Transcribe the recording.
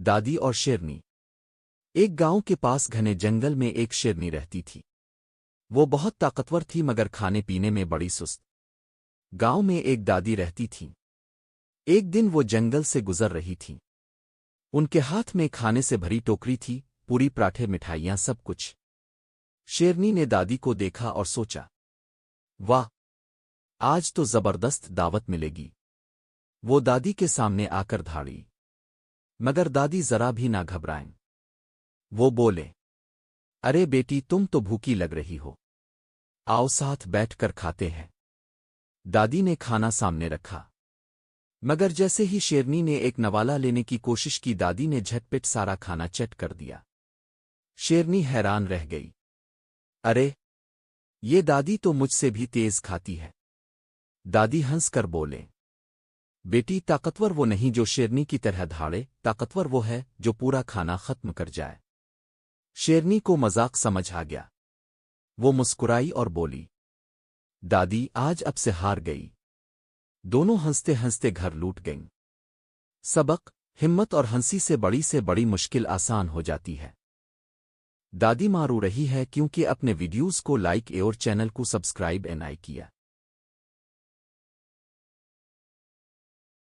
دادی اور شیرنی۔ ایک گاؤں کے پاس گھنے جنگل میں ایک شیرنی رہتی تھی۔ وہ بہت طاقتور تھی مگر کھانے پینے میں بڑی سست۔ گاؤں میں ایک دادی رہتی تھیں۔ ایک دن وہ جنگل سے گزر رہی تھیں۔ ان کے ہاتھ میں کھانے سے بھری ٹوکری تھی، پوری پراٹھے مٹھائیاں سب کچھ۔ شیرنی نے دادی کو دیکھا اور سوچا، واہ، آج تو زبردست دعوت ملے گی۔ وہ دادی کے سامنے آ کر دھاڑی، مگر دادی ذرا بھی نہ گھبرائیں۔ وہ بولے، ارے بیٹی، تم تو بھوکی لگ رہی ہو، آؤ ساتھ بیٹھ کر کھاتے ہیں۔ دادی نے کھانا سامنے رکھا، مگر جیسے ہی شیرنی نے ایک نوالا لینے کی کوشش کی، دادی نے جھٹ پٹ سارا کھانا چٹ کر دیا۔ شیرنی حیران رہ گئی، ارے، یہ دادی تو مجھ سے بھی تیز کھاتی ہے۔ دادی ہنس کر بولے، بیٹی، طاقتور وہ نہیں جو شیرنی کی طرح دھاڑے، طاقتور وہ ہے جو پورا کھانا ختم کر جائے۔ شیرنی کو مذاق سمجھ آ گیا۔ وہ مسکرائی اور بولی، دادی آج اب سے ہار گئی۔ دونوں ہنستے ہنستے گھر لوٹ گئیں۔ سبق: ہمت اور ہنسی سے بڑی مشکل آسان ہو جاتی ہے۔ دادی مارو رہی ہے کیونکہ اپنے ویڈیوز کو لائک اور چینل کو سبسکرائب نہیں کیا۔